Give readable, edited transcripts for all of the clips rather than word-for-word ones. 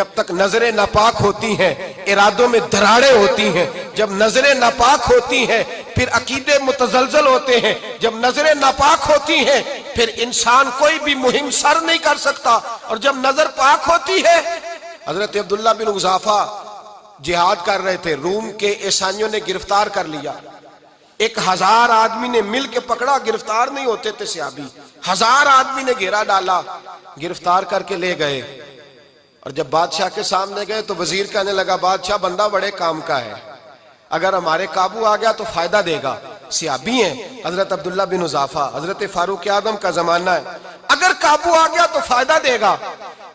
جب تک نظریں ناپاک ہوتی ہیں ارادوں میں دراڑیں ہوتی ہیں، جب نظریں ناپاک ہوتی ہیں پھر عقیدے متزلزل ہوتے ہیں، جب نظریں ناپاک ہوتی ہیں پھر انسان کوئی بھی مہم سر نہیں کر سکتا، اور جب نظر پاک ہوتی ہے۔ حضرت عبداللہ بن حذافہ جہاد کر رہے تھے، روم کے عیسائیوں نے گرفتار کر لیا، 1000 آدمی نے مل کے پکڑا، گرفتار نہیں ہوتے تھے صحابی، 1000 آدمی نے گھیرا ڈالا، گرفتار کر کے لے گئے، اور جب بادشاہ کے سامنے گئے تو وزیر کہنے لگا بادشاہ بندہ بڑے کام کا ہے، اگر ہمارے قابو آ گیا تو فائدہ دے گا، صحابی ہیں حضرت عبداللہ بن حذافہ، حضرت فاروق اعظم کا زمانہ ہے، اگر قابو آ گیا تو فائدہ دے گا۔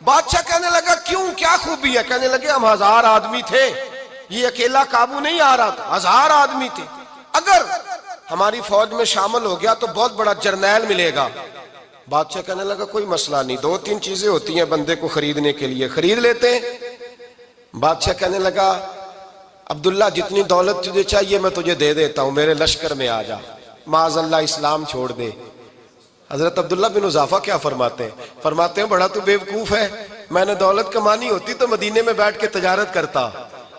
بادشاہ کہنے لگا کیوں، کیا خوبی ہے؟ کہنے لگے ہم 1000 آدمی تھے، یہ اکیلا قابو نہیں آ رہا تھا، 1000 آدمی تھے، اگر ہماری فوج میں شامل ہو گیا تو بہت بڑا جرنیل ملے گا۔ بادشاہ کہنے لگا کوئی مسئلہ نہیں، 2-3 چیزیں ہوتی ہیں بندے کو خریدنے کے لیے، خرید لیتے ہیں۔ بادشاہ کہنے لگا عبداللہ جتنی دولت تجھے چاہیے میں تجھے دے دیتا ہوں، میرے لشکر میں آ جا، معاذ اللہ اسلام چھوڑ دے۔ حضرت عبداللہ بن حذافہ کیا فرماتے ہیں بڑا تو بیوقوف ہے، میں نے دولت کمانی ہوتی تو مدینے میں بیٹھ کے تجارت کرتا،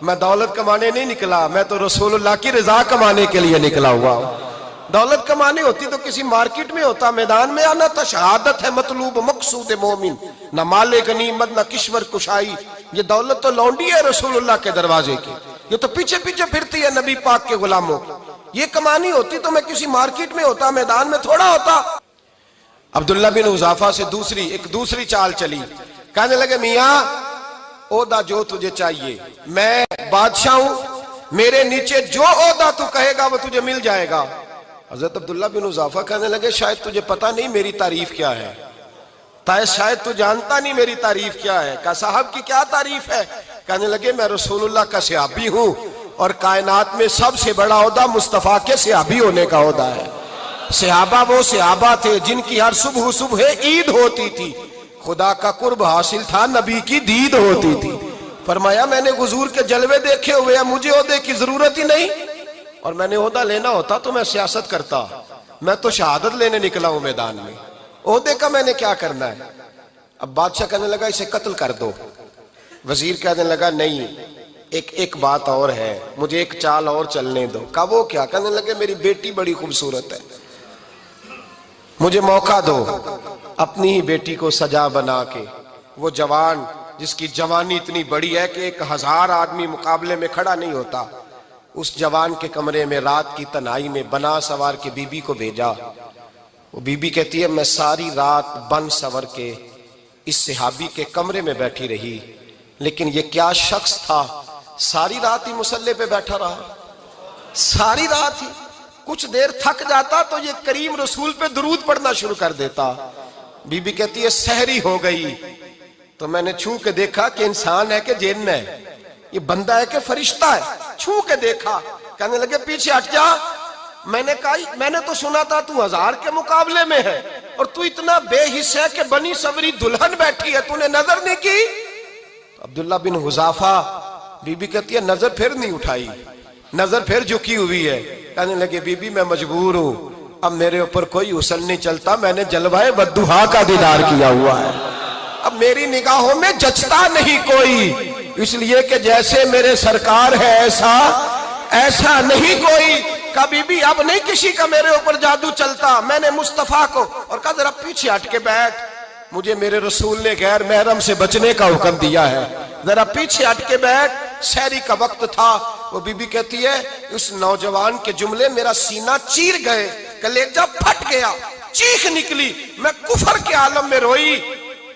میں دولت کمانے نہیں نکلا، میں تو رسول اللہ کی رضا کمانے کے لیے نکلا ہوا ہوں۔ دولت کمانی ہوتی تو کسی مارکیٹ میں ہوتا، میدان میں آنا تھا، شہادت ہے مطلوب مقصود مومن، نہ مال غنیمت نہ کشور کشائی، یہ دولت تو لونڈی ہے رسول اللہ کے دروازے کی، یہ تو پیچھے پیچھے پھرتی ہے نبی پاک کے غلاموں کی، یہ کمانی ہوتی تو میں کسی مارکیٹ میں ہوتا، میدان میں تھوڑا ہوتا۔ عبداللہ بن حذافہ سے دوسری چال چلی، کہنے لگے میاں عہدہ جو تجھے چاہیے، میں بادشاہ ہوں، میرے نیچے جو عہدہ تو کہے گا وہ تجھے مل جائے گا۔ حضرت عبداللہ بن حذافہ کہنے لگے شاید تجھے پتہ نہیں میری تعریف کیا ہے، شاید تو جانتا نہیں میری تعریف کیا ہے۔ کہا صاحب کی کیا تعریف ہے؟ کہنے لگے میں رسول اللہ کا صحابی ہوں، اور کائنات میں سب سے بڑا عہدہ مصطفیٰ کے صحابی ہونے کا عہدہ ہے۔ صحابہ وہ صحابہ تھے جن کی ہر صبح عید ہوتی تھی، خدا کا قرب حاصل تھا، نبی کی دید ہوتی تھی۔ فرمایا میں نے حضور کے جلوے دیکھے ہوئے ہیں، مجھے عہدے کی ضرورت ہی نہیں، اور میں نے عہدہ لینا ہوتا تو میں سیاست کرتا، میں تو شہادت لینے نکلا ہوں میدان میں، عہدے کا میں نے کیا کرنا ہے؟ اب بادشاہ کہنے لگا اسے قتل کر دو، وزیر کہنے لگا نہیں ایک بات اور ہے، مجھے ایک چال اور چلنے دو۔ کہا وہ کیا؟ کہنے لگے میری بیٹی بڑی خوبصورت ہے، مجھے موقع دو، اپنی ہی بیٹی کو سجا بنا کے، وہ جوان جس کی جوانی اتنی بڑی ہے کہ 1000 آدمی مقابلے میں کھڑا نہیں ہوتا، اس جوان کے کمرے میں رات کی تنہائی میں بنا سوار کے بی بی کو بھیجا۔ وہ بی بی کہتی ہے میں ساری رات بن سور کے اس صحابی کے کمرے میں بیٹھی رہی، لیکن یہ کیا شخص تھا، ساری رات ہی مسلح پہ بیٹھا رہا، ساری رات ہی، کچھ دیر تھک جاتا تو یہ کریم رسول پہ درود پڑھنا شروع کر دیتا۔ بی بی کہتی ہے سحری ہو گئی تو میں نے چھو کے دیکھا کہ انسان ہے کہ جن ہے، یہ بندہ ہے کہ فرشتہ ہے، چھو کے دیکھا، کہنے لگے پیچھے ہٹ جا۔ میں نے کہا میں نے تو سنا تھا تو 1000 کے مقابلے میں ہے، اور تو اتنا بے حس ہے کہ بنی سوری دلہن بیٹھی ہے، تو نے نظر نہیں کی؟ عبداللہ بن حذافہ، بی بی کہتی ہے نظر پھر نہیں اٹھائی، نظر پھر جھکی ہوئی ہے۔ کہنے لگے بی بی میں مجبور ہوں، اب میرے اوپر کوئی حسن نہیں چلتا، میں نے جلوہ بددہا کا دیدار کیا ہوا ہے، اب میری نگاہوں میں جچتا نہیں کوئی، اس لیے کہ جیسے میرے سرکار ہے ایسا نہیں کوئی۔ کبھی بھی اب نہیں کسی کا میرے اوپر جادو چلتا، میں نے مصطفیٰ کو، اور کہا ذرا پیچھے ہٹ کے بیٹھ، مجھے میرے رسول نے غیر محرم سے بچنے کا حکم دیا ہے، ذرا پیچھے ہٹ کے بیٹھ۔ سحری کا وقت تھا، وہ بی بی کہتی ہے اس نوجوان کے جملے میرا سینہ چیر گئے، کلیجہ پھٹ گیا، چیخ نکلی، میں کفر کے عالم میں روئی۔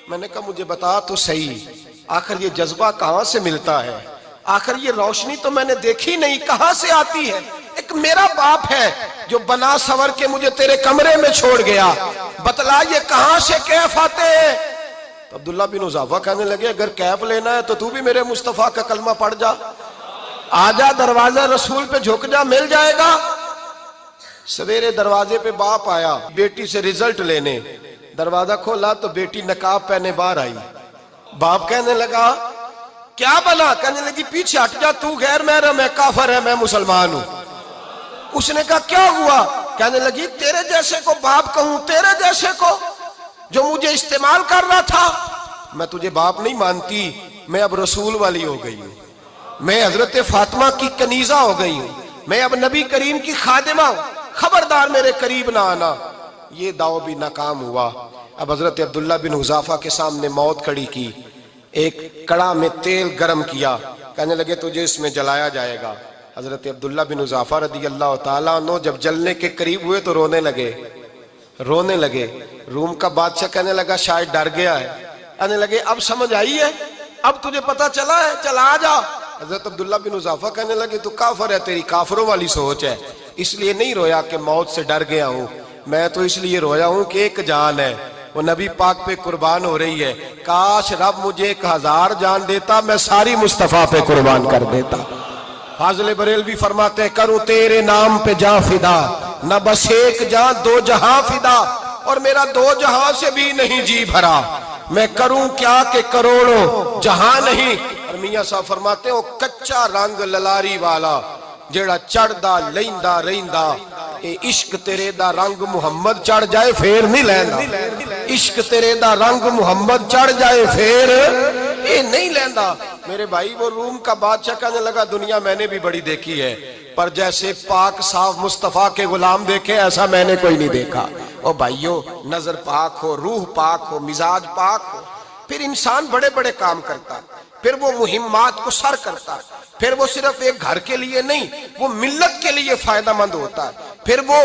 میں نے کہا مجھے بتا تو صحیح، آخر یہ جذبہ کہاں سے ملتا ہے، آخر یہ روشنی تو میں نے دیکھی نہیں، کہاں سے آتی ہے؟ ایک میرا باپ ہے جو بنا سور کے مجھے تیرے کمرے میں چھوڑ گیا، بتلا یہ کہاں سے کیف آتے ہیں؟ تو عبداللہ بن حذافہ کہنے لگے اگر کیف لینا ہے تو بھی میرے مصطفیٰ کا کلمہ پڑھ جا، آجا دروازہ رسول پہ جھک جا، مل جائے گا۔ سویرے دروازے پہ باپ آیا بیٹی سے رزلٹ لینے، دروازہ کھولا تو بیٹی نقاب پہنے باہر آئی، باپ کہنے لگا کیا بنا؟ کہنے لگی پیچھے ہٹ جا، تو غیر محرم ہے، کافر ہے، میں مسلمان ہوں۔ اس نے کہا کیا ہوا؟ کہنے لگی تیرے جیسے کو باپ کہوں، تیرے جیسے کو جو مجھے استعمال کر رہا تھا، میں تجھے باپ نہیں مانتی، میں اب رسول والی ہو گئی ہوں، میں حضرت فاطمہ کی کنیزہ ہو گئی ہوں، میں اب نبی کریم کی خادمہ ہوں، خبردار میرے قریب نہ آنا۔ یہ دعو بھی ناکام ہوا۔ اب حضرت عبداللہ بن حذافہ کے سامنے موت کھڑی کی، ایک کڑا میں تیل گرم کیا، کہنے لگے تجھے اس میں جلایا جائے گا۔ حضرت عبداللہ بن حذافہ رضی اللہ تعالیٰ عنہ جب جلنے کے قریب ہوئے تو رونے لگے۔ روم کا بادشاہ کہنے لگا شاید ڈر گیا ہے، کہنے لگے اب سمجھ آئی ہے، اب تجھے پتا چلا ہے، چلا آ جا۔ حضرت عبداللہ بن حذافہ کہنے لگے تو کافر ہے، تیری کافروں والی سوچ ہے، اس لیے نہیں رویا کہ موت سے ڈر گیا ہوں، میں تو اس لیے رویا ہوں کہ ایک جان ہے، وہ نبی پاک پہ قربان ہو رہی ہے، کاش رب مجھے 1000 جان دیتا، میں ساری مصطفیٰ پہ قربان کر دیتا۔ فاضل بریلوی فرماتے ہیں کروں تیرے نام پہ جاں فدا، نہ بس ایک جاں 2 جہاں فدا، اور میرا 2 جہاں سے بھی نہیں جی بھرا، میں کروں کیا کہ کروڑوں جہاں نہیں۔ اور میاں صاحب فرماتے ہیں وہ کچا رنگ للاری والا جیڑا چڑھدا لیندا رہندا، اے عشق تیرے دا رنگ محمد چڑھ جائے پھر نہیں لیندا، عشق تیرے دا رنگ محمد چڑھ جائے پھر اے نہیں لیندا۔ میرے بھائی وہ روم کا بادشاہ کہنے لگا دنیا میں نے بھی بڑی دیکھی ہے، پر جیسے پاک صاف مصطفیٰ کے غلام دیکھے ایسا میں نے کوئی نہیں دیکھا۔ او بھائیو، نظر پاک ہو، روح پاک ہو، مزاج پاک ہو، پھر انسان بڑے بڑے کام کرتا ہے، پھر وہ مہمات کو سر کرتا ہے، پھر وہ صرف ایک گھر کے لیے نہیں، وہ ملت کے لیے فائدہ مند ہوتا ہے، پھر وہ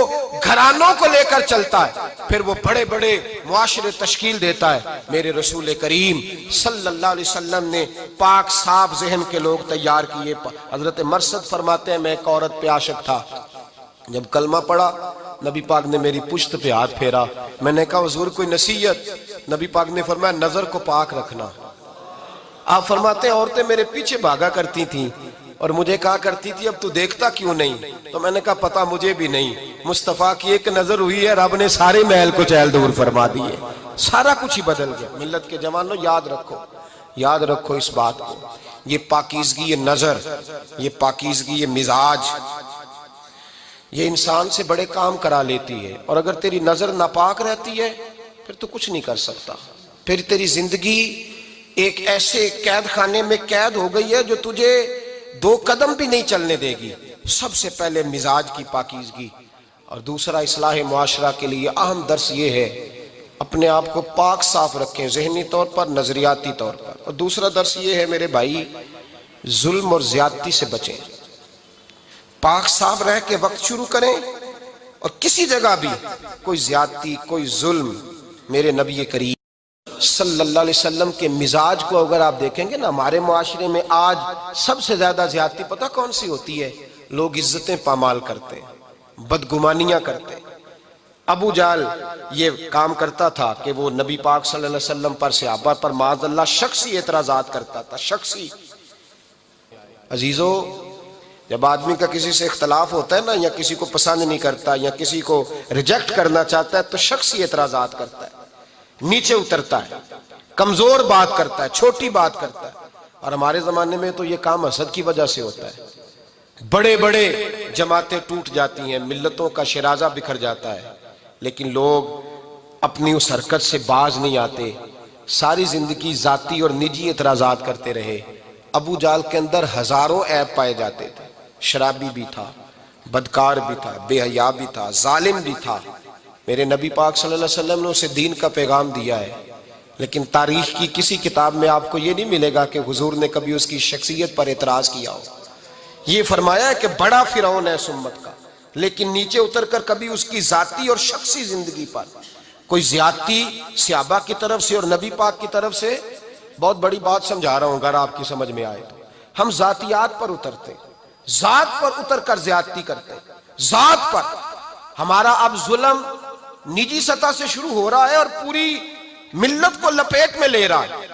گھرانوں کو لے کر چلتا ہے، پھر وہ بڑے بڑے معاشرے تشکیل دیتا ہے۔ میرے رسول کریم صلی اللہ علیہ وسلم نے پاک صاف ذہن کے لوگ تیار کیے۔ حضرت مرثد فرماتے ہیں میں ایک عورت پہ عاشق تھا، جب کلمہ پڑھا نبی پاک نے میری پشت پہ ہاتھ پھیرا، میں نے کہا حضور کوئی نصیحت؟ نبی پاک نے فرمایا نظر کو پاک رکھنا۔ آپ فرماتے ہیں عورتیں میرے پیچھے بھاگا کرتی تھیں اور مجھے کہا کرتی تھی اب تو دیکھتا کیوں نہیں؟ تو میں نے کہا پتا مجھے بھی نہیں، مصطفیٰ کی ایک نظر ہوئی ہے رب نے سارے محل کو چہل دور فرما دیے، سارا کچھ ہی بدل گیا۔ ملت کے جوانوں یاد رکھو اس بات کو، یہ پاکیزگی، یہ نظر، یہ پاکیزگی، یہ مزاج، یہ انسان سے بڑے کام کرا لیتی ہے، اور اگر تیری نظر ناپاک رہتی ہے پھر تو کچھ نہیں کر سکتا، پھر تیری زندگی ایک ایسے قید خانے میں قید ہو گئی ہے جو تجھے 2 قدم بھی نہیں چلنے دے گی۔ سب سے پہلے مزاج کی پاکیزگی، اور دوسرا اصلاح معاشرہ کے لیے اہم درس یہ ہے اپنے آپ کو پاک صاف رکھیں، ذہنی طور پر، نظریاتی طور پر۔ اور دوسرا درس یہ ہے میرے بھائی ظلم اور زیادتی سے بچیں، پاک صاف رہ کے وقت شروع کریں، اور کسی جگہ بھی کوئی زیادتی، کوئی ظلم، میرے نبی کریم صلی اللہ علیہ وسلم کے مزاج کو اگر آپ دیکھیں گے نا، ہمارے معاشرے میں آج سب سے زیادہ زیادتی پتہ کون سی ہوتی ہے؟ لوگ عزتیں پامال کرتے ہیں، بدگمانیاں کرتے ہیں۔ ابو جہل یہ کام کرتا تھا کہ وہ نبی پاک صلی اللہ علیہ وسلم پر، صحابہ پر معاذ اللہ شخصی اعتراضات کرتا تھا، شخصی۔ عزیزو، جب آدمی کا کسی سے اختلاف ہوتا ہے نا، یا کسی کو پسند نہیں کرتا یا کسی کو ریجیکٹ کرنا چاہتا ہے تو شخصی اعتراضات کرتا ہے، نیچے اترتا ہے، کمزور بات کرتا ہے، چھوٹی بات کرتا ہے۔ اور ہمارے زمانے میں تو یہ کام حسد کی وجہ سے ہوتا ہے، بڑے بڑے جماعتیں ٹوٹ جاتی ہیں، ملتوں کا شرازہ بکھر جاتا ہے، لیکن لوگ اپنی اس حرکت سے باز نہیں آتے، ساری زندگی ذاتی اور نجی اعتراضات کرتے رہے۔ ابو جہل کے اندر ہزاروں عیب پائے جاتے تھے، شرابی بھی تھا، بدکار بھی تھا، بے حیا بھی تھا، ظالم بھی تھا۔ میرے نبی پاک صلی اللہ علیہ وسلم نے اسے دین کا پیغام دیا ہے، لیکن تاریخ کی کسی کتاب میں آپ کو یہ نہیں ملے گا کہ حضور نے کبھی اس کی شخصیت پر اعتراض کیا ہو۔ یہ فرمایا ہے کہ بڑا فرعون ہے اس امت کا، لیکن نیچے اتر کر کبھی اس کی ذاتی اور شخصی زندگی پر کوئی زیادتی صحابہ کی طرف سے اور نبی پاک کی طرف سے۔ بہت بڑی بات سمجھا رہا ہوں، اگر آپ کی سمجھ میں آئے تو ہم ذاتیات پر اترتے، ذات پر اتر کر زیادتی کرتے، ذات پر۔ ہمارا اب ظلم نجی سطح سے شروع ہو رہا ہے اور پوری ملت کو لپیٹ میں لے رہا ہے،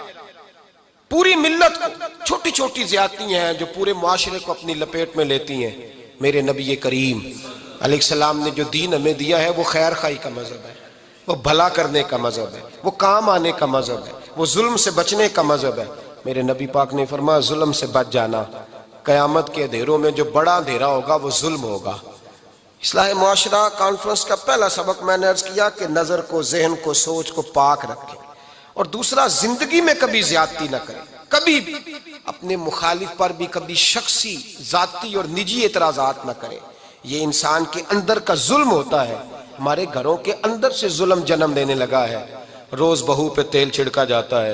پوری ملت کو۔ چھوٹی چھوٹی زیادتیاں ہیں جو پورے معاشرے کو اپنی لپیٹ میں لیتی ہیں۔ میرے نبی کریم علیہ السلام نے جو دین ہمیں دیا ہے وہ خیر خواہی کا مذہب ہے، وہ بھلا کرنے کا مذہب ہے، وہ کام آنے کا مذہب ہے، وہ ظلم سے بچنے کا مذہب ہے۔ میرے نبی پاک نے فرمایا ظلم سے بچ جانا، قیامت کے اندھیروں میں جو بڑا اندھیرا ہوگا وہ ظلم ہوگا۔ اصلاح معاشرہ کانفرنس کا پہلا سبق میں نے عرض کیا کہ نظر کو، ذہن کو، سوچ کو پاک رکھیں، اور دوسرا زندگی میں کبھی زیادتی نہ کریں، کبھی بھی اپنے مخالف پر بھی کبھی شخصی ذاتی اور نجی اعتراضات نہ کریں. یہ انسان کے اندر کا ظلم ہوتا ہے. ہمارے گھروں کے اندر سے ظلم جنم لینے لگا ہے. روز بہو پہ تیل چھڑکا جاتا ہے,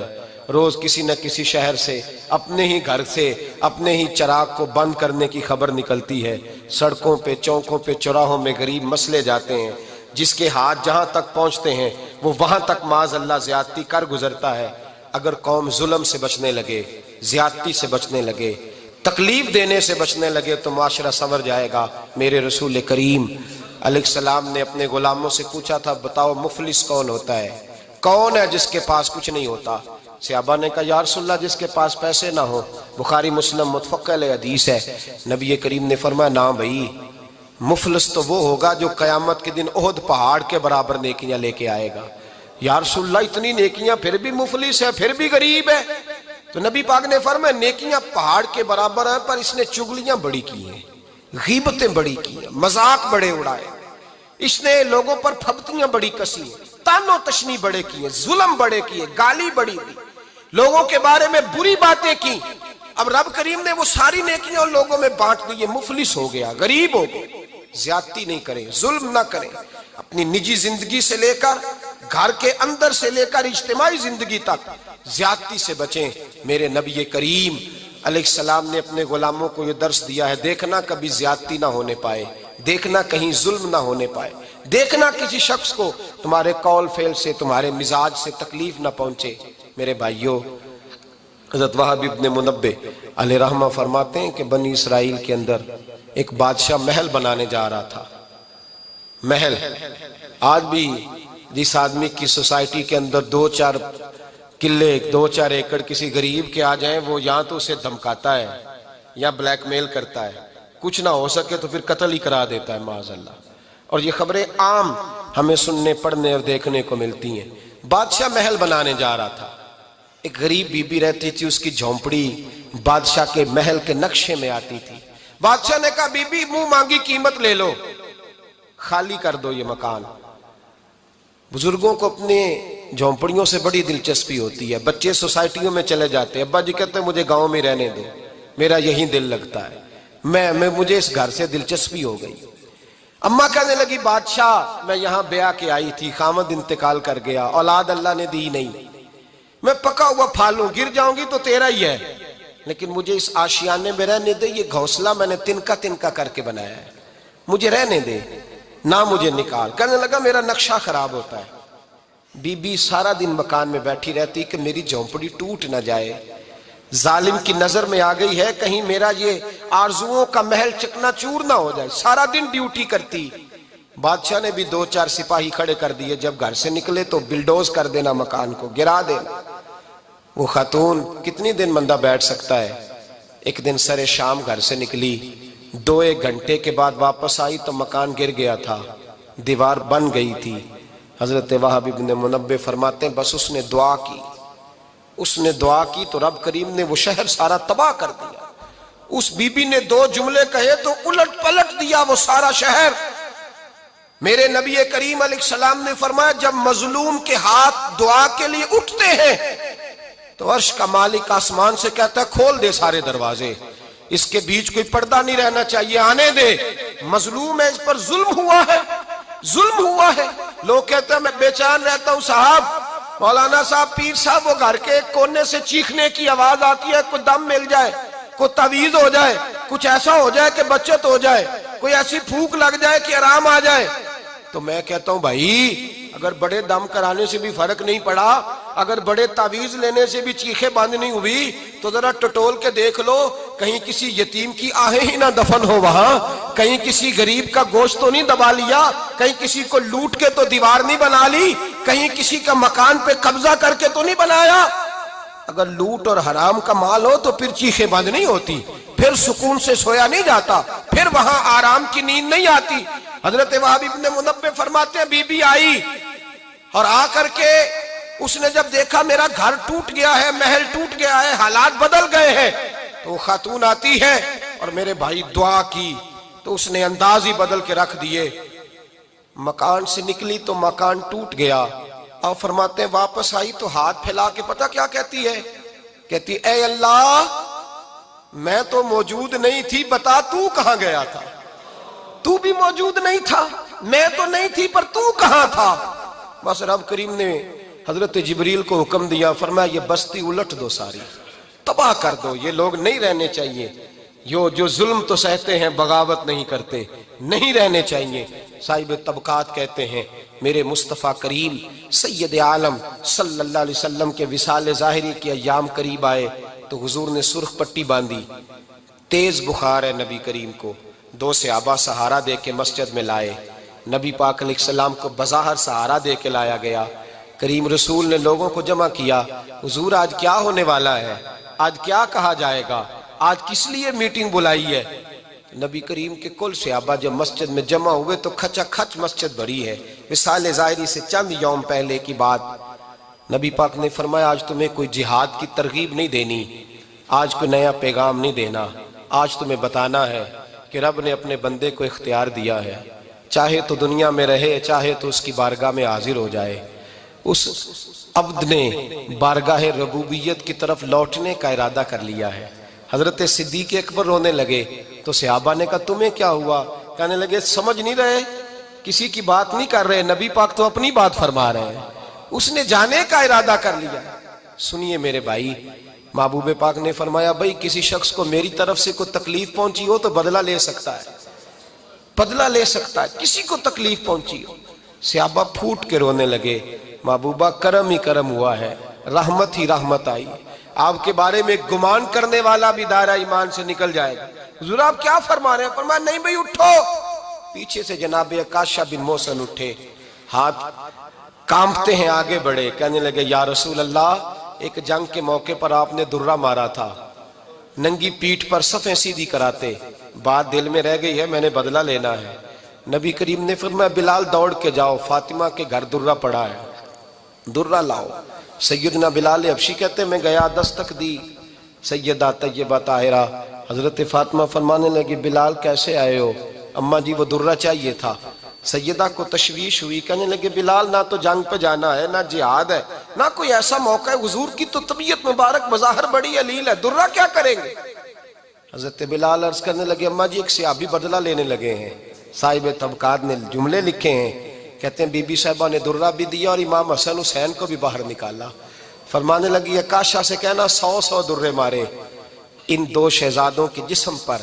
روز کسی نہ کسی شہر سے, اپنے ہی گھر سے, اپنے ہی چراغ کو بند کرنے کی خبر نکلتی ہے. سڑکوں پہ, چوکوں پہ, چوراہوں میں غریب مسلے جاتے ہیں. جس کے ہاتھ جہاں تک پہنچتے ہیں وہ وہاں تک معاذ اللہ زیادتی کر گزرتا ہے. اگر قوم ظلم سے بچنے لگے, زیادتی سے بچنے لگے, تکلیف دینے سے بچنے لگے تو معاشرہ سنور جائے گا. میرے رسول کریم علیہ السلام نے اپنے غلاموں سے پوچھا تھا, بتاؤ مفلس کون ہوتا ہے؟ کون ہے جس کے پاس کچھ نہیں ہوتا؟ صحابہ نے کہا یا رسول اللہ جس کے پاس پیسے نہ ہو. بخاری مسلم متفق علیہ حدیث ہے. نبی کریم نے فرمایا نا بھائی, مفلس تو وہ ہوگا جو قیامت کے دن احد پہاڑ کے برابر نیکیاں لے کے آئے گا. یا رسول اللہ اتنی نیکیاں پھر بھی مفلس ہے, پھر بھی غریب ہے؟ تو نبی پاک نے فرمایا نیکیاں پہاڑ کے برابر ہیں, پر اس نے چگلیاں بڑی کی ہیں, غیبتیں بڑی کی ہیں, مذاق بڑے اڑائے, اس نے لوگوں پر پھبتیاں بڑی کسی ہیں, تان و تشنی بڑے کیے, ظلم بڑے کیے, گالی بڑی دی, لوگوں کے بارے میں بری باتیں کی. اب رب کریم نے وہ ساری نیکیاں ان لوگوں میں بانٹ دی. مفلس ہو گیا, غریب ہو گیا. زیادتی نہیں کریں, ظلم نہ کریں. اپنی نجی زندگی سے لے کر, گھر کے اندر سے لے کر اجتماعی زندگی تک زیادتی سے بچیں. میرے نبی کریم علیہ السلام نے اپنے غلاموں کو یہ درس دیا ہے, دیکھنا کبھی زیادتی نہ ہونے پائے, دیکھنا کہیں ظلم نہ ہونے پائے, دیکھنا کسی شخص کو تمہارے قول فعل سے, تمہارے مزاج سے تکلیف نہ پہنچے. میرے بھائیوں, حضرت وہب ابن منبہ علیہ رحمہ فرماتے ہیں کہ بنی اسرائیل کے اندر ایک بادشاہ محل بنانے جا رہا تھا. محل آج بھی جس آدمی کی سوسائٹی کے اندر 2-4 قلعے, 2-4 ایکڑ کسی غریب کے آ جائیں, وہ یا تو اسے دھمکاتا ہے یا بلیک میل کرتا ہے, کچھ نہ ہو سکے تو پھر قتل ہی کرا دیتا ہے معاذ اللہ. اور یہ خبریں عام ہمیں سننے, پڑھنے اور دیکھنے کو ملتی ہیں. بادشاہ محل بنانے جا رہا تھا. ایک غریب بی بی رہتی تھی, اس کی جھونپڑی بادشاہ کے محل کے نقشے میں آتی تھی. بادشاہ نے کہا بی بی منہ مانگی قیمت لے لو, خالی کر دو یہ مکان. بزرگوں کو اپنے جھونپڑیوں سے بڑی دلچسپی ہوتی ہے. بچے سوسائٹیوں میں چلے جاتے ہیں, ابا جی کہتے ہیں مجھے گاؤں میں رہنے دو, میرا یہی دل لگتا ہے, مجھے اس گھر سے دلچسپی ہو گئی. اماں کہنے لگی بادشاہ میں یہاں بیاہ کے آئی تھی, خامد انتقال کر گیا, اولاد اللہ نے دی نہیں, میں پکا ہوا پھال ہوں, گر جاؤں گی تو تیرا ہی ہے, لیکن مجھے اس آشیانے میں رہنے دے. یہ گھونسلہ میں نے تنکا کر کے بنایا ہے, مجھے رہنے دے, نہ مجھے نکال. کہنے لگا میرا نقشہ خراب ہوتا ہے. بی بی سارا دن مکان میں بیٹھی رہتی کہ میری جھونپڑی ٹوٹ نہ جائے. ظالم کی نظر میں آ گئی ہے کہیں میرا یہ آرزوؤں کا محل چکنا چور نہ ہو جائے. سارا دن ڈیوٹی کرتی. بادشاہ نے بھی 2-4 سپاہی کھڑے کر دیے, جب گھر سے نکلے تو بلڈوز کر دینا, مکان کو گرا دینا. وہ خاتون کتنی دن بندہ بیٹھ سکتا ہے. ایک دن سر شام گھر سے نکلی, 2-1 گھنٹے کے بعد واپس آئی تو مکان گر گیا تھا, دیوار بن گئی تھی. حضرت وہب ابن منبہ فرماتے ہیں بس اس نے دعا کی, اس نے دعا کی تو رب کریم نے وہ شہر سارا تباہ کر دیا. اس بی بی نے 2 جملے کہے تو الٹ پلٹ دیا وہ سارا شہر. میرے نبی کریم علیہ السلام نے فرمایا جب مظلوم کے ہاتھ دعا کے لیے اٹھتے ہیں تو عرش کا مالک آسمان سے کہتا ہے کھول دے سارے دروازے, اس کے بیچ کوئی پردہ نہیں رہنا چاہیے, آنے دے. مظلوم ہے, اس پر ظلم ہوا ہے, ظلم ہوا ہے. لوگ کہتے ہیں میں بے چین رہتا ہوں صاحب, مولانا صاحب, پیر صاحب, وہ گھر کے ایک کونے سے چیخنے کی آواز آتی ہے, کوئی دم مل جائے, کوئی تعویذ ہو جائے, کچھ ایسا ہو جائے کہ بچت ہو جائے, کوئی ایسی پھونک لگ جائے کہ آرام آ جائے. تو میں کہتا ہوں بھائی اگر بڑے دم کرانے سے بھی فرق نہیں پڑا, اگر بڑے تعویذ لینے سے بھی چیخیں بند نہیں ہوئی, تو ذرا ٹٹول کے دیکھ لو کہیں کسی یتیم کی آہیں ہی نہ دفن ہو وہاں, کہیں کسی غریب کا گوشت تو نہیں دبا لیا, کہیں کسی کو لوٹ کے تو دیوار نہیں بنا لی, کہیں کسی کا مکان پہ قبضہ کر کے تو نہیں بنایا. اگر لوٹ اور حرام کا مال ہو تو پھر چیخیں بند نہیں ہوتی, پھر سکون سے سویا نہیں جاتا, پھر وہاں آرام کی نیند نہیں آتی. حضرت وہب ابن منبہ فرماتے ہیں بی بی آئی اور آ کر کے اس نے جب دیکھا میرا گھر ٹوٹ گیا ہے, محل ٹوٹ گیا ہے, حالات بدل گئے ہیں, تو خاتون آتی ہے اور میرے بھائی دعا کی تو اس نے انداز ہی بدل کے رکھ دیے. مکان سے نکلی تو مکان ٹوٹ گیا, اور فرماتے ہیں واپس آئی تو ہاتھ پھیلا کے پتہ کیا کہتی ہے, کہتی اے اللہ میں تو موجود نہیں تھی، بتا تو کہاں گیا تھا؟ تو بھی موجود نہیں تھا، میں تو نہیں تھی، پر تو کہاں تھا؟ بس رب کریم نے حضرت جبریل کو حکم دیا، فرمایا یہ بستی الٹ دو، ساری تباہ کر دو، یہ لوگ نہیں رہنے چاہیے، جو ظلم تو سہتے ہیں بغاوت نہیں کرتے، نہیں رہنے چاہیے۔ صاحب طبقات کہتے ہیں میرے مصطفیٰ کریم سید عالم صلی اللہ علیہ وسلم کے وصال ظاہری کے ایام قریب آئے تو حضور نے سرخ پٹی باندھی، تیز بخار ہے نبی کریم کو، 2 صحابہ سہارا دے کے مسجد میں لائے، نبی پاک علیہ السلام کو بظاہر سہارا دے کے لایا گیا۔ کریم رسول نے لوگوں کو جمع کیا، حضور آج کیا ہونے والا ہے، آج کیا کہا جائے گا، آج کس لیے میٹنگ بلائی ہے؟ نبی کریم کے کل صحابہ جب مسجد میں جمع ہوئے تو کھچا کھچ مسجد بھری ہے۔ وصال ظاہری سے چند یوم پہلے کی بات، نبی پاک نے فرمایا آج تمہیں کوئی جہاد کی ترغیب نہیں دینی، آج کوئی نیا پیغام نہیں دینا، آج تمہیں بتانا ہے کہ رب نے اپنے بندے کو اختیار دیا ہے، چاہے تو دنیا میں رہے، چاہے تو اس کی بارگاہ میں حاضر ہو جائے۔ اس عبد نے بارگاہ ربوبیت کی طرف لوٹنے کا ارادہ کر لیا ہے۔ حضرت صدیق اکبر رونے لگے تو صحابہ نے کہا تمہیں کیا ہوا؟ کہنے لگے سمجھ نہیں رہے، کسی کی بات نہیں کر رہے، نبی پاک تو اپنی بات فرما رہے ہیں، اس نے جانے کا ارادہ کر لیا۔ سنیے میرے بھائی، محبوب پاک نے فرمایا بھائی کسی شخص کو میری طرف سے کوئی تکلیف پہنچی ہو تو بدلہ لے سکتا ہے، بدلہ لے سکتا ہے، کسی کو تکلیف پہنچی ہو۔ صحابہ پھوٹ کے رونے لگے، محبوبہ کرم ہی کرم ہوا ہے، رحمت ہی رحمت آئی، آپ کے بارے میں گمان کرنے والا بھی دائرہ ایمان سے نکل جائے گا۔ حضور آپ کیا فرما رہے ہیں؟ فرمایا نہیں بھئی اٹھو۔ پیچھے سے جناب عکاشہ بن محصن اٹھے، ہاتھ کانپتے ہیں، آگے بڑھے، کہنے لگے یا رسول اللہ ایک جنگ کے موقع پر آپ نے درہ مارا تھا، ننگی پیٹھ پر صفیں سیدھی کراتے، بات دل میں رہ گئی ہے، میں نے بدلہ لینا ہے۔ نبی کریم نے فرمایا بلال دوڑ کے جاؤ، فاطمہ کے گھر درہ پڑا ہے، درہ لاؤ۔ سیدنا بلال حبشی کہتے میں گیا، دستک دی، سیدہ طیبہ طاہرہ حضرت فاطمہ فرمانے لگی بلال کیسے آئے ہو؟ اماں جی وہ درہ چاہیے تھا۔ سیدہ کو تشویش ہوئی، کہنے لگے بلال نہ تو جنگ پہ جانا ہے، نہ جہاد ہے، نہ کوئی ایسا موقع ہے، حضور کی تو طبیعت مبارک بظاہر بڑی علیل ہے، درہ کیا کریں گے؟ حضرت بلال عرض کرنے لگے اماں جی ایک صحابی بدلہ لینے لگے ہیں، صاحب طبقات نے جملے لکھے ہیں، کہتے ہیں بی بی صاحبہ نے درہ بھی دیا اور امام حسن حسین کو بھی باہر نکالا۔ فرمانے لگی عکاشہ سے کہنا 100 درے مارے، ان 2 شہزادوں کے جسم پر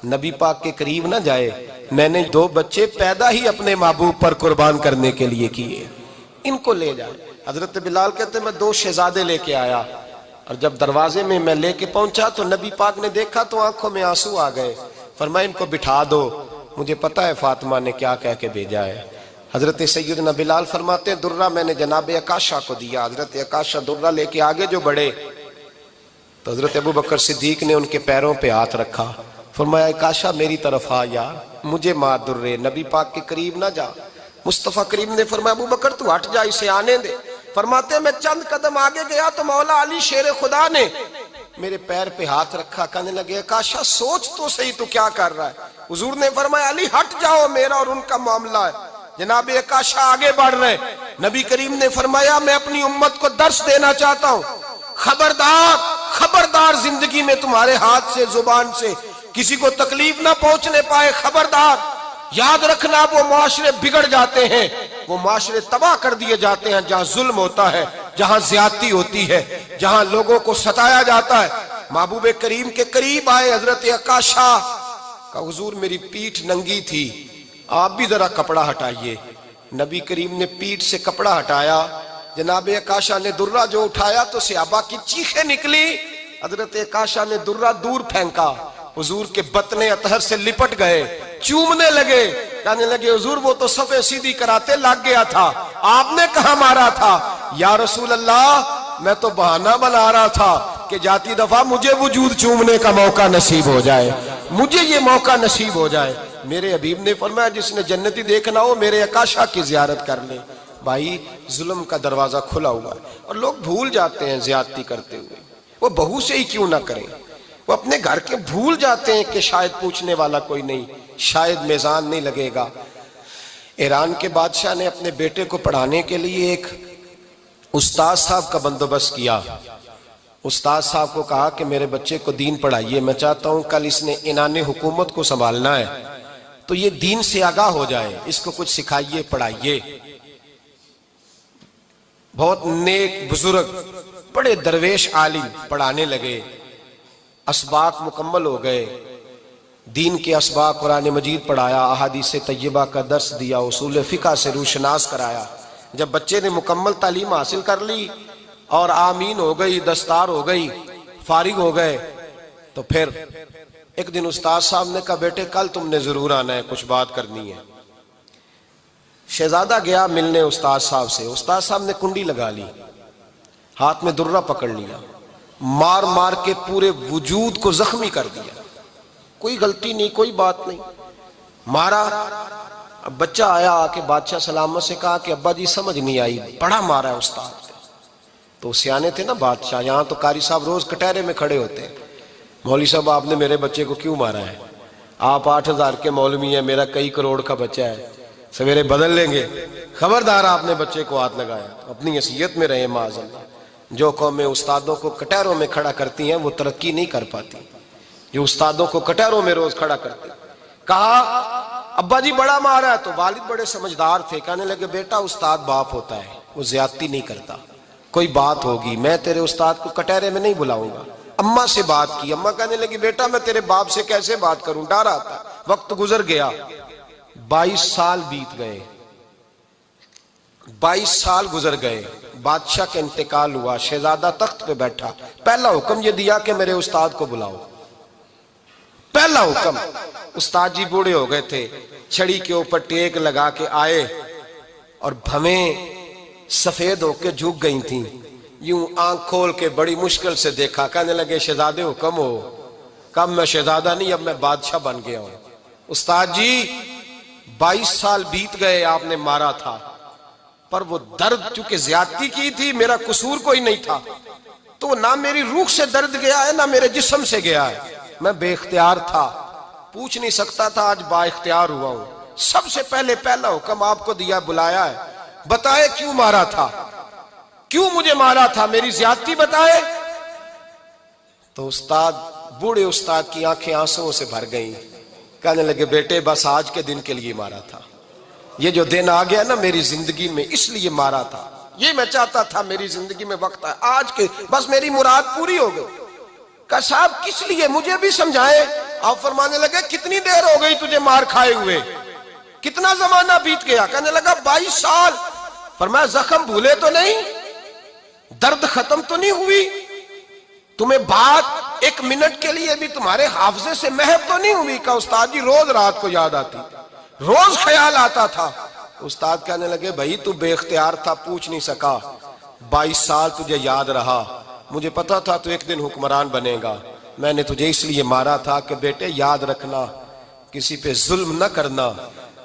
نبی پاک کے قریب نہ جائے، میں نے 2 بچے پیدا ہی اپنے محبوب پر قربان کرنے کے لیے کیے، ان کو لے جائے۔ حضرت بلال کہتے ہیں میں 2 شہزادے لے کے آیا، اور جب دروازے میں میں لے کے پہنچا تو نبی پاک نے دیکھا تو آنکھوں میں آنسو آ گئے، فرمایا ان کو بٹھا دو، مجھے پتا ہے فاطمہ نے کیا کہہ کے بھیجا ہے۔ حضرت سیدنا بلال فرماتے ہیں درہ میں نے جناب عکاشہ کو دیا، حضرت عکاشہ درہ لے کے آگے جو بڑھے تو حضرت ابوبکر صدیق نے ان کے پیروں پہ ہاتھ رکھا، فرمایا عکاشہ میری طرف آ یار، مجھے مار درے، نبی پاک کے قریب نہ جا۔ مصطفیٰ کریم نے فرمایا ابوبکر تو ہٹ جا، اسے آنے دے۔ فرماتے ہیں میں چند قدم آگے گیا تو مولا علی شیر خدا نے میرے پیر پہ ہاتھ رکھا، کہنے لگے عکاشہ سوچ تو صحیح تو کیا کر رہا ہے؟ حضور نے فرمایا علی ہٹ جاؤ، میرا اور ان کا معاملہ ہے۔ جناب عکاشہ آگے بڑھ رہے، نبی کریم نے فرمایا میں اپنی امت کو درس دینا چاہتا ہوں، خبردار خبردار زندگی میں تمہارے ہاتھ سے زبان سے کسی کو تکلیف نہ پہنچنے پائے، خبردار یاد رکھنا وہ معاشرے بگڑ جاتے ہیں، وہ معاشرے تباہ کر دیے جاتے ہیں جہاں ظلم ہوتا ہے، جہاں زیادتی ہوتی ہے، جہاں لوگوں کو ستایا جاتا ہے۔ محبوب کریم کے قریب آئے حضرت عکاشہ کا حضور میری پیٹھ ننگی تھی، آپ بھی ذرا کپڑا ہٹائیے۔ نبی کریم نے پیٹھ سے کپڑا ہٹایا، جناب عکاشہ نے درہ جو اٹھایا تو صحابہ کی چیخیں نکلی، حضرت عکاشہ نے درہ دور پھینکا، حضور کے بطن اطہر سے لپٹ گئے، چومنے لگے، کہنے لگے حضور وہ تو صفیں سیدھی کراتے لگ گیا تھا، آپ نے کہاں مارا تھا؟ یا رسول اللہ میں تو بہانہ بنا رہا تھا کہ جاتی دفعہ مجھے وجود چومنے کا موقع نصیب ہو جائے، مجھے یہ موقع نصیب ہو جائے۔ میرے حبیب نے فرمایا جس نے جنتی دیکھنا ہو میرے عکاشہ کی زیارت کر لے۔ بھائی ظلم کا دروازہ کھلا ہوا ہے اور لوگ بھول جاتے ہیں زیادتی کرتے ہوئے، وہ بہو سے ہی کیوں نہ کریں، وہ اپنے گھر کے بھول جاتے ہیں کہ شاید پوچھنے والا کوئی نہیں، شاید میزان نہیں لگے گا۔ ایران کے بادشاہ نے اپنے بیٹے کو پڑھانے کے لیے ایک استاد صاحب کا بندوبست کیا، استاد صاحب کو کہا کہ میرے بچے کو دین پڑھائیے، میں چاہتا ہوں کل اس نے عنان حکومت کو سنبھالنا ہے تو یہ دین سے آگاہ ہو جائے، اس کو کچھ سکھائیے، پڑھائیے۔ بہت نیک بزرگ بڑے درویش عالم پڑھانے لگے، اسباق مکمل ہو گئے، دین کے اسباق قرآن مجید پڑھایا، احادیث طیبہ کا درس دیا، اصول فقہ سے روشناس کرایا۔ جب بچے نے مکمل تعلیم حاصل کر لی اور آمین ہو گئی، دستار ہو گئی، فارغ ہو گئے، تو پھر ایک دن استاد صاحب نے کہا بیٹے کل تم نے ضرور آنا ہے، کچھ بات کرنی ہے۔ شہزادہ گیا ملنے استاد صاحب سے، استاد صاحب نے کنڈی لگا لی، ہاتھ میں درہ پکڑ لیا، مار مار کے پورے وجود کو زخمی کر دیا، کوئی غلطی نہیں، کوئی بات نہیں، مارا۔ اب بچہ آیا آ کے بادشاہ سلامت سے کہا کہ ابا جی سمجھ نہیں آئی، بڑا مارا ہے استاد۔ تو سیانے تھے نا بادشاہ، یہاں تو قاری صاحب روز کٹہرے میں کھڑے ہوتے ہیں، مولوی صاحب آپ نے میرے بچے کو کیوں مارا ہے؟ آپ 8,000 کے مولوی ہیں، میرا کئی کروڑ کا بچہ ہے، سویرے بدل لیں گے، خبردار آپ نے بچے کو ہاتھ لگایا، اپنی حیثیت میں رہے معاذ اللہ۔ جو قومیں استادوں کو کٹہروں میں کھڑا کرتی ہیں وہ ترقی نہیں کر پاتی، جو استادوں کو کٹہروں میں روز کھڑا کرتے۔ کہا ابا جی بڑا مارا ہے، تو والد بڑے سمجھدار تھے، کہنے لگے بیٹا استاد باپ ہوتا ہے، وہ زیادتی نہیں کرتا، کوئی بات ہوگی میں تیرے استاد کو کٹہرے میں نہیں بلاؤں گا۔ اماں سے بات کی، اماں کہنے لگی بیٹا میں تیرے باپ سے کیسے بات کروں، ڈر آتا۔ وقت گزر گیا، 22 سال بیت گئے، 22 سال گزر گئے، بادشاہ کا انتقال ہوا، شہزادہ تخت پہ بیٹھا، پہلا حکم یہ دیا کہ میرے استاد کو بلاؤ، پہلا حکم۔ استاد جی بوڑھے ہو گئے تھے، چھڑی کے اوپر ٹیک لگا کے آئے اور بھویں سفید ہو کے جھک گئی تھیں، یوں آنکھ کھول کے بڑی مشکل سے دیکھا، کہنے لگے شہزادے حکم ہو۔ کب میں شہزادہ نہیں، اب میں بادشاہ بن گیا ہوں۔ استاد جی 22 سال بیت گئے، آپ نے مارا تھا، پر وہ درد چونکہ زیادتی کی تھی، میرا قصور کوئی نہیں تھا، تو نہ میری روح سے درد گیا ہے نہ میرے جسم سے گیا ہے، میں بے اختیار تھا، پوچھ نہیں سکتا تھا، آج با اختیار ہوا ہوں۔ سب سے پہلے پہلا حکم آپ کو دیا، بلایا ہے، بتائے کیوں مارا تھا، کیوں مجھے مارا تھا، میری زیادتی بتائے۔ تو استاد، بوڑھے استاد کی آنکھیں آنسوؤں سے بھر گئیں، کہنے لگے بیٹے بس آج کے دن کے لیے مارا تھا، یہ جو دن آ گیا نا میری زندگی میں اس لیے مارا تھا، یہ میں چاہتا تھا میری زندگی میں وقت ہے، آج کے بس میری مراد پوری ہو گئی۔ کہا صاحب کس لیے، مجھے بھی سمجھائے۔ آپ فرمانے لگے کتنی دیر ہو گئی تجھے مار کھائے ہوئے، کتنا زمانہ بیت گیا؟ کہنے لگا 22 سال۔ فرمایا زخم بھولے تو نہیں، درد ختم تو نہیں ہوئی، تمہیں بات 1 منٹ کے لیے بھی تمہارے حافظے سے محو تو نہیں ہوئی؟ کہا استاد جی روز رات کو یاد آتی، روز خیال آتا تھا۔ استاد کہنے لگے بھائی تو بے اختیار تھا، پوچھ نہیں سکا، 22 سال تجھے یاد رہا، مجھے پتا تھا تو ایک دن حکمران بنے گا، میں نے تجھے اس لیے مارا تھا کہ بیٹے یاد رکھنا، کسی پہ ظلم نہ کرنا،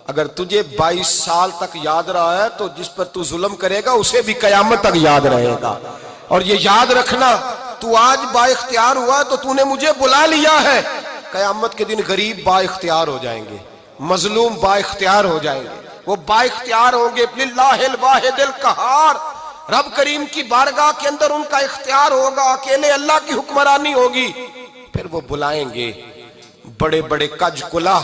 اگر تجھے 22 سال تک یاد رہا ہے تو جس پر تو ظلم کرے گا اسے بھی قیامت تک یاد رہے گا، اور یہ یاد رکھنا تو آج با اختیار ہوا تو تو نے مجھے بلا لیا ہے، قیامت کے دن غریب با اختیار ہو جائیں گے، مظلوم با اختیار ہو جائیں گے، وہ با اختیار ہوں گے، للہ الواحد القہار، رب کریم کی بارگاہ کے اندر ان کا اختیار ہوگا، اکیلے اللہ کی حکمرانی ہوگی، پھر وہ بلائیں گے۔ بڑے بڑے کج کلا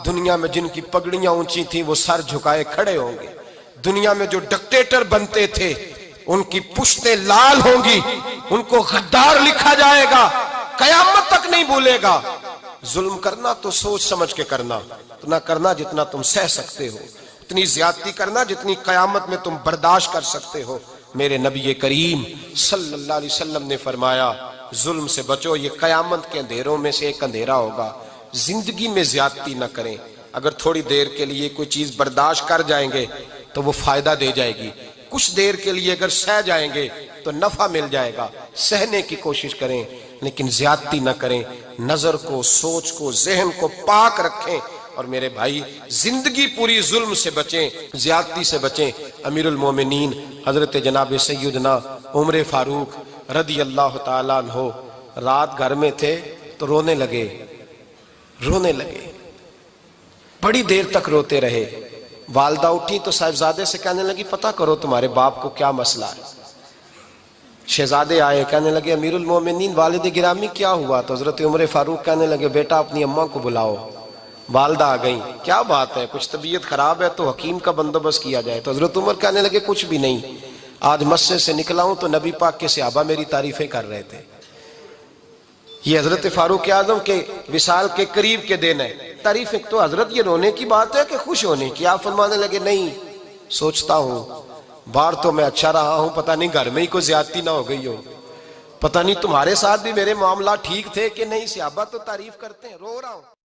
دنیا میں جن کی پگڑیاں اونچی تھیں وہ سر جھکائے کھڑے ہوں گے، دنیا میں جو ڈکٹیٹر بنتے تھے ان کی پشتیں لال ہوں گی، ان کو غدار لکھا جائے گا، قیامت تک نہیں بھولے گا۔ ظلم کرنا تو سوچ سمجھ کے کرنا، اتنا کرنا جتنا تم سہ سکتے ہو، اتنی زیادتی کرنا جتنی قیامت میں تم برداشت کر سکتے ہو۔ میرے نبی کریم صلی اللہ علیہ وسلم نے فرمایا ظلم سے بچو، یہ قیامت کے اندھیروں میں سے ایک اندھیرا ہوگا، زندگی میں زیادتی نہ کریں، اگر تھوڑی دیر کے لیے کوئی چیز برداشت کر جائیں گے تو وہ فائدہ دے جائے گی، کچھ دیر کے لیے اگر سہ جائیں گے تو نفع مل جائے گا، سہنے کی کوشش کریں لیکن زیادتی نہ کریں، نظر کو، سوچ کو، ذہن کو پاک رکھیں، اور میرے بھائی زندگی پوری ظلم سے بچیں، زیادتی سے بچیں۔ امیر المومنین حضرت جناب سیدنا عمر فاروق رضی اللہ تعالیٰ عنہ رات گھر میں تھے تو رونے لگے، بڑی دیر تک روتے رہے۔ والدہ اٹھی تو صاحبزادے سے کہنے لگی پتہ کرو تمہارے باپ کو کیا مسئلہ ہے۔ شہزادے آئے، کہنے لگے امیر المومنین والد گرامی کیا ہوا؟ تو حضرت عمر فاروق کہنے لگے بیٹا اپنی اماں کو بلاؤ۔ والدہ آ گئیں، کیا بات ہے، کچھ طبیعت خراب ہے تو حکیم کا بندوبست کیا جائے۔ تو حضرت عمر کہنے لگے کچھ بھی نہیں، آج مسجد سے نکلا ہوں تو نبی پاک کے صحابہ میری تعریفیں کر رہے تھے۔ یہ حضرت فاروق اعظم کے وصال کے قریب کے دن ہے۔ تعریفیں تو حضرت یہ رونے کی بات ہے کہ خوش ہونے کی؟ آپ فرمانے لگے نہیں، سوچتا ہوں باہر تو میں اچھا رہا ہوں، پتہ نہیں گھر میں ہی کوئی زیادتی نہ ہو گئی ہو، پتہ نہیں تمہارے ساتھ بھی میرے معاملات ٹھیک تھے کہ نہیں، صحابہ تو تعریف کرتے ہیں، رو رہا ہوں۔